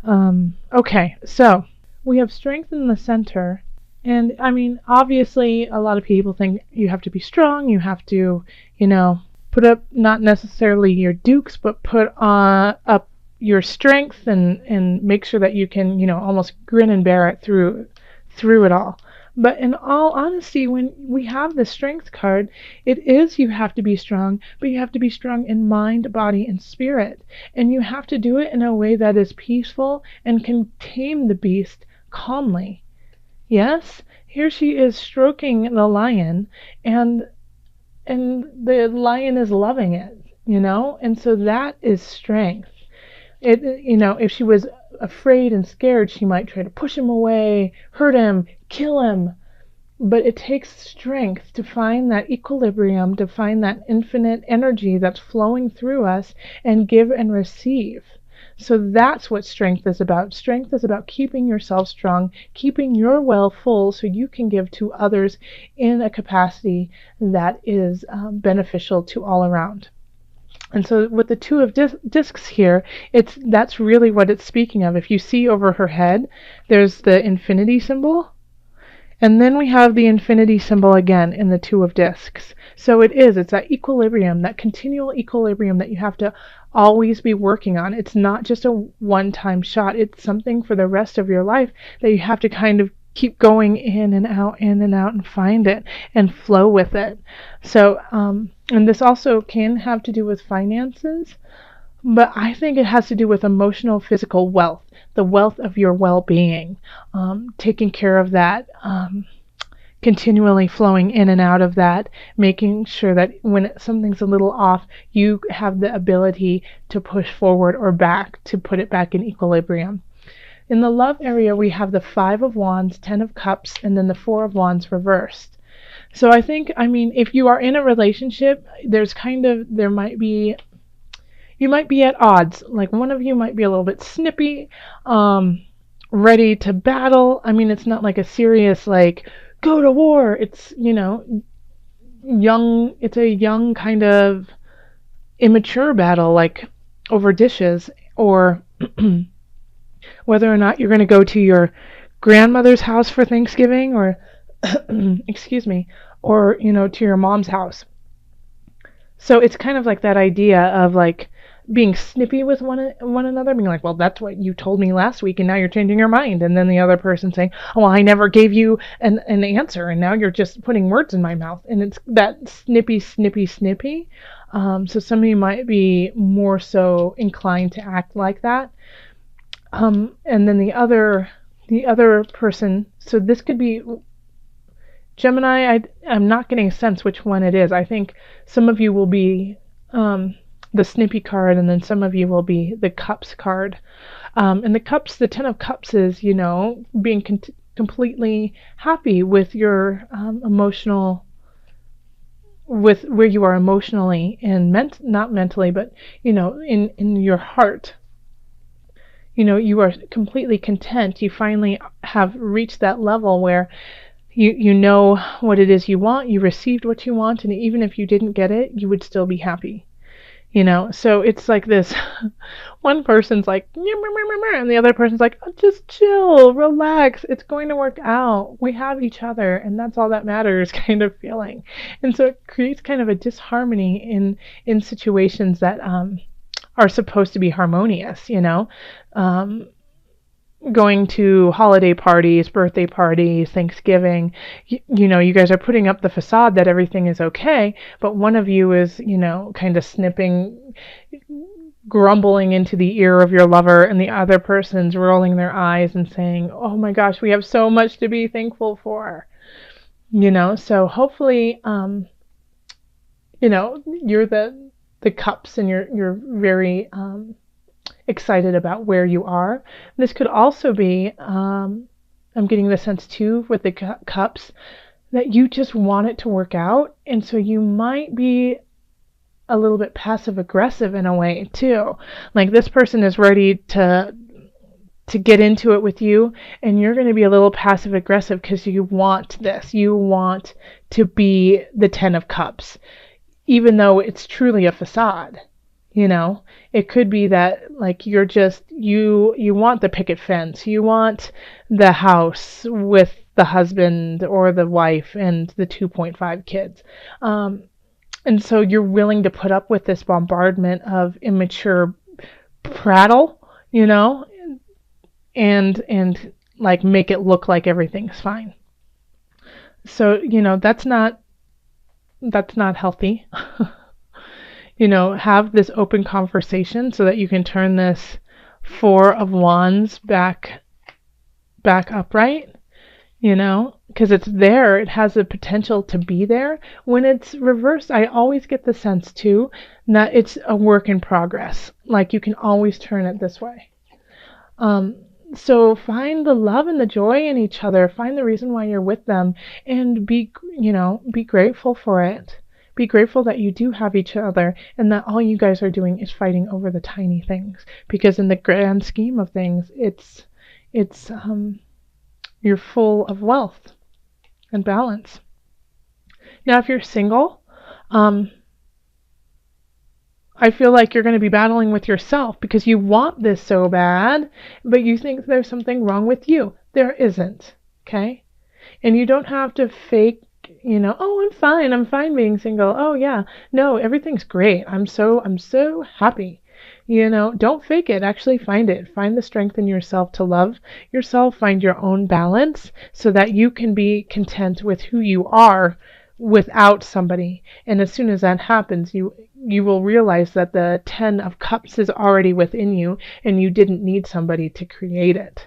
Okay, so we have strength in the center. And I mean, obviously, a lot of people think you have to be strong, you have to, you know, put up not necessarily your dukes, but put up your strength and make sure that you can, almost grin and bear it through it all. But in all honesty, when we have the strength card, it is you have to be strong, but you have to be strong in mind, body, and spirit. And you have to do it in a way that is peaceful and can tame the beast calmly. Yes, here she is stroking the lion, and the lion is loving it, and so that is strength. If she was afraid and scared, she might try to push him away, hurt him, kill him. But it takes strength to find that equilibrium, to find that infinite energy that's flowing through us and give and receive. So that's what strength is about. Strength is about keeping yourself strong, keeping your well full so you can give to others in a capacity that is beneficial to all around. And so with the two of discs here, that's really what it's speaking of. If you see over her head, there's the infinity symbol. And then we have the infinity symbol again in the two of discs. So it's that equilibrium, that continual equilibrium that you have to always be working on. It's not just a one-time shot. It's something for the rest of your life that you have to kind of keep going in and out and find it and flow with it. So, and this also can have to do with finances, but I think it has to do with emotional, physical wealth, the wealth of your well-being, taking care of that, continually flowing in and out of that, making sure that when something's a little off, you have the ability to push forward or back to put it back in equilibrium. In the love area, we have the Five of Wands, Ten of Cups, and then the Four of Wands reversed. So if you are in a relationship, you might be at odds. Like one of you might be a little bit snippy, ready to battle. It's not like a serious, like, go to war. It's, it's a young kind of immature battle, like over dishes, or whether or not you're going to go to your grandmother's house for Thanksgiving, or excuse me, or to your mom's house. So it's kind of like that idea of like being snippy with one another, being like, well, that's what you told me last week and now you're changing your mind. And then the other person saying, oh, well, I never gave you an answer and now you're just putting words in my mouth. And it's that snippy. So some of you might be more so inclined to act like that. And then the other person, so this could be Gemini. I'm not getting a sense which one it is. I think some of you will be the snippy card, and then some of you will be the cups card. And the Ten of Cups is, being completely happy with your emotional, with where you are emotionally and not mentally, but, in your heart. You are completely content. You finally have reached that level where you know what it is you want, you received what you want, and even if you didn't get it, you would still be happy. So it's like this, one person's like, and the other person's like, oh, just chill, relax, it's going to work out, we have each other, and that's all that matters kind of feeling. And so it creates kind of a disharmony in situations that are supposed to be harmonious, going to holiday parties, birthday parties, Thanksgiving, you guys are putting up the facade that everything is okay, but one of you is, kind of snipping, grumbling into the ear of your lover, and the other person's rolling their eyes and saying, oh my gosh, we have so much to be thankful for. So hopefully, you're the cups and you're very excited about where you are. This could also be, I'm getting the sense too with the cups, that you just want it to work out, and so you might be a little bit passive aggressive in a way too. Like this person is ready to get into it with you, and you're going to be a little passive aggressive because you want this. You want to be the Ten of Cups, even though it's truly a facade. It could be that like you're just you want the picket fence, you want the house with the husband or the wife and the 2.5 kids. And so you're willing to put up with this bombardment of immature prattle, you know, and like make it look like everything's fine. So, that's not healthy. Have this open conversation so that you can turn this 4 of Wands back upright, because it's there. It has the potential to be there. When it's reversed, I always get the sense too that it's a work in progress. Like you can always turn it this way. So find the love and the joy in each other. Find the reason why you're with them, and be grateful for it. Be grateful that you do have each other and that all you guys are doing is fighting over the tiny things. Because in the grand scheme of things, it's you're full of wealth and balance. Now, if you're single, I feel like you're going to be battling with yourself because you want this so bad, but you think there's something wrong with you. There isn't, okay? And you don't have to fake, oh, I'm fine being single. Oh, yeah. No, everything's great. I'm so happy. Don't fake it. Actually find it. Find the strength in yourself to love yourself. Find your own balance so that you can be content with who you are without somebody. And as soon as that happens, you will realize that the 10 of Cups is already within you and you didn't need somebody to create it.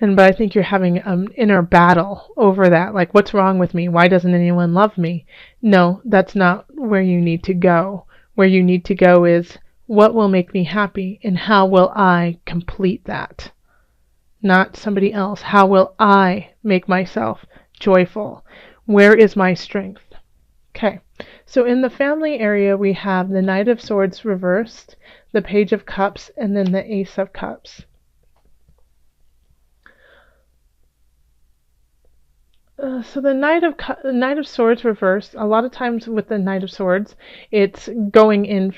But I think you're having an inner battle over that. Like, what's wrong with me? Why doesn't anyone love me? No, that's not where you need to go. Where you need to go is, what will make me happy and how will I complete that? Not somebody else. How will I make myself joyful? Where is my strength? Okay, so in the family area, we have the Knight of Swords reversed, the Page of Cups, and then the Ace of Cups. So the Knight of Swords reversed, a lot of times with the Knight of Swords, it's going in,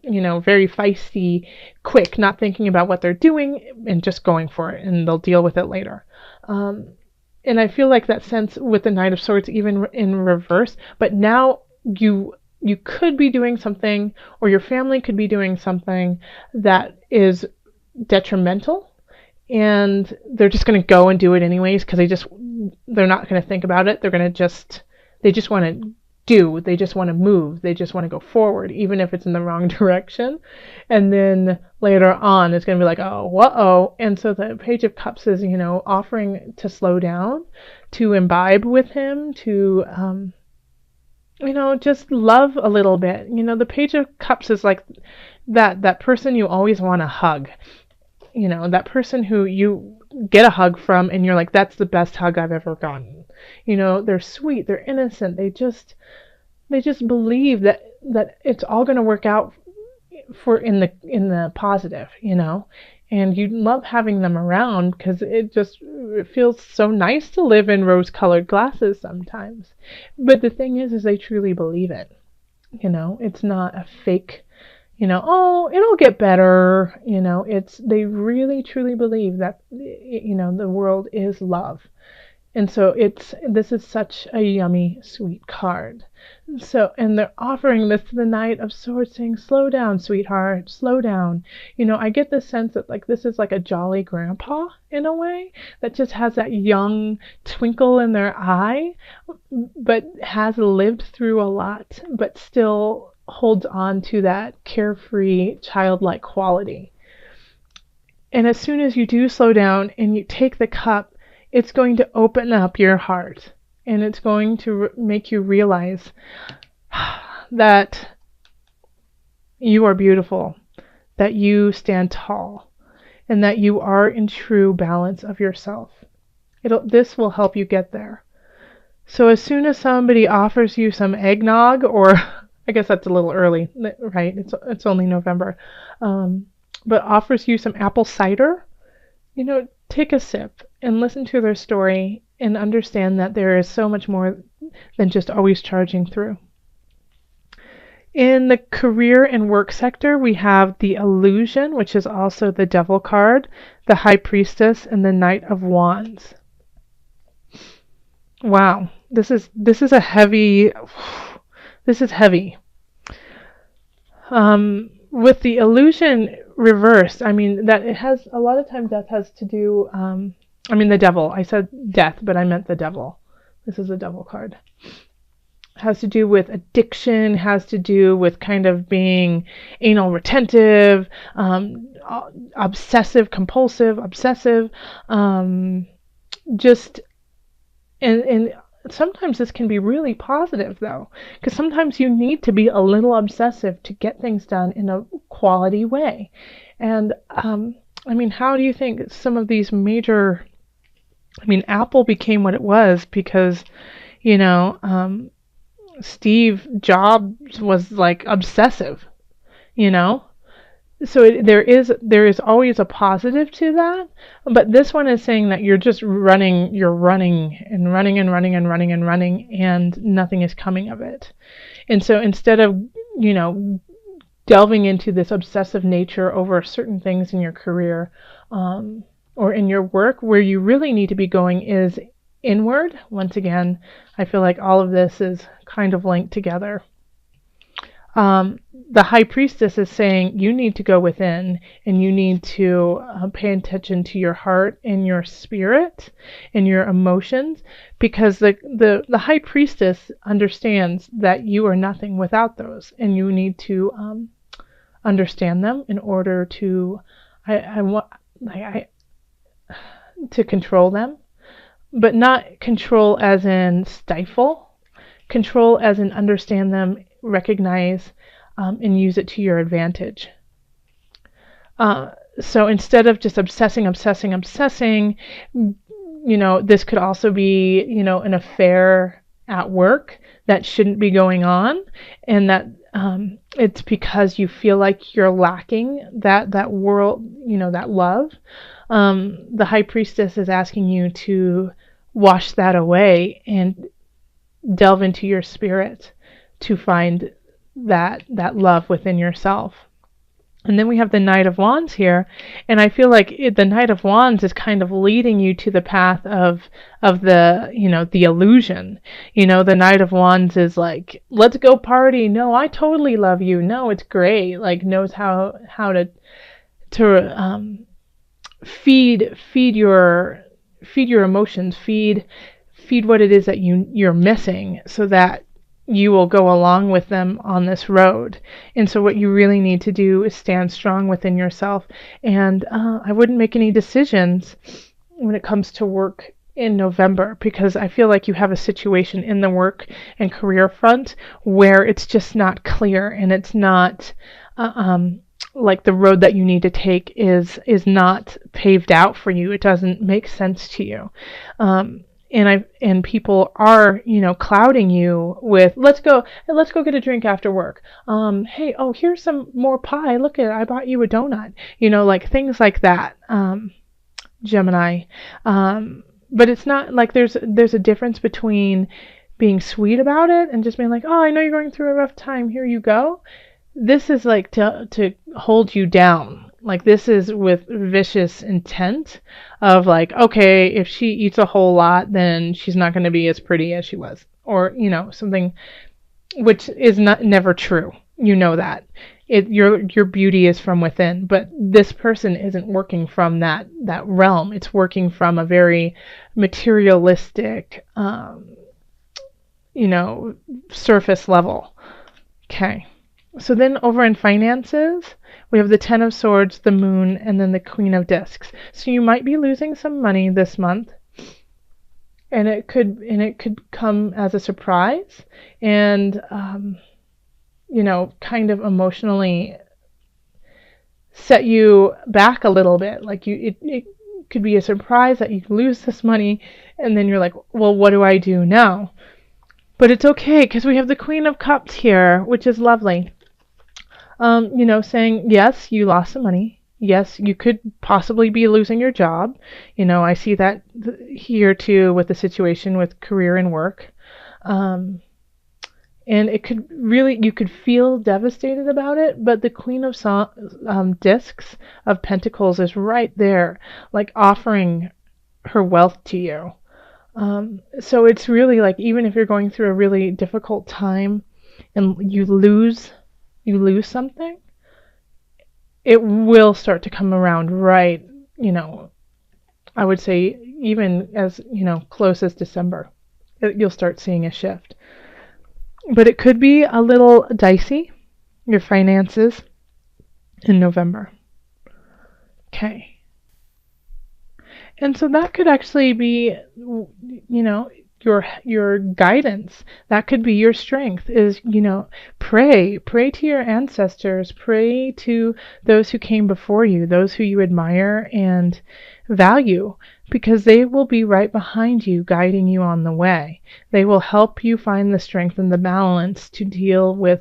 very feisty, quick, not thinking about what they're doing and just going for it, and they'll deal with it later. And I feel like that sense with the Knight of Swords, even in reverse, but now you could be doing something, or your family could be doing something that is detrimental, and they're just going to go and do it anyways because they're not going to think about it. They just want to do. They just want to move. They just want to go forward, even if it's in the wrong direction. And then later on, it's going to be like, oh, whoa. And so the Page of Cups is, offering to slow down, to imbibe with him, to, just love a little bit. The Page of Cups is like that person you always want to hug. That person who you get a hug from and you're like, that's the best hug I've ever gotten. They're sweet, they're innocent, they just believe that it's all going to work out for in the positive, and you love having them around because it feels so nice to live in rose-colored glasses sometimes. But the thing is they truly believe it. It's not a fake, oh, it'll get better. They really truly believe that, the world is love. And so this is such a yummy, sweet card. So, and they're offering this to the Knight of Swords, saying, slow down, sweetheart, slow down. I get the sense that like this is like a jolly grandpa in a way that just has that young twinkle in their eye, but has lived through a lot, but still holds on to that carefree, childlike quality. And as soon as you do slow down and you take the cup, it's going to open up your heart, and it's going to make you realize that you are beautiful, that you stand tall, and that you are in true balance of yourself. This will help you get there. So as soon as somebody offers you some eggnog, or I guess that's a little early, right? It's only November, but offers you some apple cider, take a sip and listen to their story and understand that there is so much more than just always charging through. In the career and work sector, we have the Illusion, which is also the Devil card, the High Priestess, and the Knight of Wands. Wow, this is a heavy. This is heavy. With the Illusion reversed, I mean that it has a lot of times death has to do. I mean the devil. I said death, but I meant the devil. This is a devil card. Has to do with addiction, has to do with kind of being anal retentive, obsessive, compulsive, obsessive, just, and sometimes this can be really positive though, because sometimes you need to be a little obsessive to get things done in a quality way. And I mean, how do you think some of these major, I mean, Apple became what it was because, you know, Steve Jobs was like obsessive, you know? So there is always a positive to that, but this one is saying that you're just running, you're running and running and running and running and running, and nothing is coming of it. And so instead of, you know, delving into this obsessive nature over certain things in your career or in your work, where you really need to be going is inward. Once again, I feel like all of this is kind of linked together. The High Priestess is saying you need to go within and you need to pay attention to your heart and your spirit and your emotions, because the High Priestess understands that you are nothing without those, and you need to understand them in order to to control them. But not control as in stifle, control as in understand them, recognize, and use it to your advantage. So instead of just obsessing, you know, this could also be, you know, an affair at work that shouldn't be going on, and that it's because you feel like you're lacking that world, you know, that love. The High Priestess is asking you to wash that away and delve into your spirit to find that love within yourself. And then we have the Knight of Wands here, and I feel like the Knight of Wands is kind of leading you to the path of the, you know, the illusion. You know, the Knight of Wands is like, let's go party. No, I totally love you. No, it's great. Like, knows how to feed your emotions, feed what it is that you're missing, so that you will go along with them on this road. And so what you really need to do is stand strong within yourself. And I wouldn't make any decisions when it comes to work in November, because I feel like you have a situation in the work and career front where it's just not clear, and it's not like the road that you need to take is not paved out for you. It doesn't make sense to you. And people are, you know, clouding you with, let's go get a drink after work. Hey, oh, here's some more pie. Look I bought you a donut. You know, like things like that. Gemini. But it's not like there's a difference between being sweet about it and just being like, oh, I know you're going through a rough time. Here you go. This is like to hold you down. Like, this is with vicious intent of like, okay, if she eats a whole lot, then she's not going to be as pretty as she was, or, you know, something, which is never true. You know that your beauty is from within, but this person isn't working from that realm. It's working from a very materialistic, you know, surface level. Okay. So then over in finances, we have the Ten of Swords, the Moon, and then the Queen of Discs. So you might be losing some money this month, and it could come as a surprise, and you know, kind of emotionally set you back a little bit. Like it could be a surprise that you lose this money, and then you're like, well, what do I do now? But it's okay, because we have the Queen of Cups here, which is lovely. You know, saying, yes, you lost some money. Yes, you could possibly be losing your job. You know, I see that here too with the situation with career and work. And it could really, you could feel devastated about it, but the Queen of Discs of Pentacles is right there, like offering her wealth to you. So it's really like, even if you're going through a really difficult time and you lose something, it will start to come around, right, I would say even as, close as December. You'll start seeing a shift. But it could be a little dicey, your finances, in November. Okay. And so that could actually be, your guidance. That could be your strength, is, pray to your ancestors, pray to those who came before you, those who you admire and value, because they will be right behind you, guiding you on the way. They will help you find the strength and the balance to deal with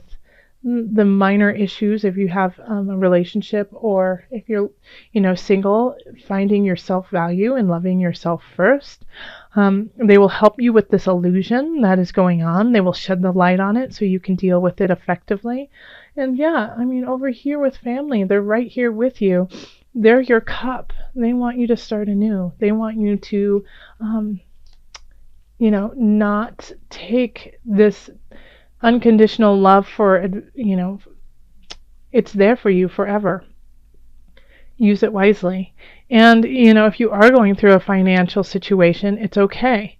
the minor issues if you have a relationship, or if you're single, finding your self-value and loving yourself first. They will help you with this illusion that is going on. They will shed the light on it so you can deal with it effectively. And yeah, over here with family, they're right here with you. They're your cup. They want you to start anew. They want you to not take this unconditional love for, it's there for you forever. Use it wisely. And, if you are going through a financial situation, it's okay.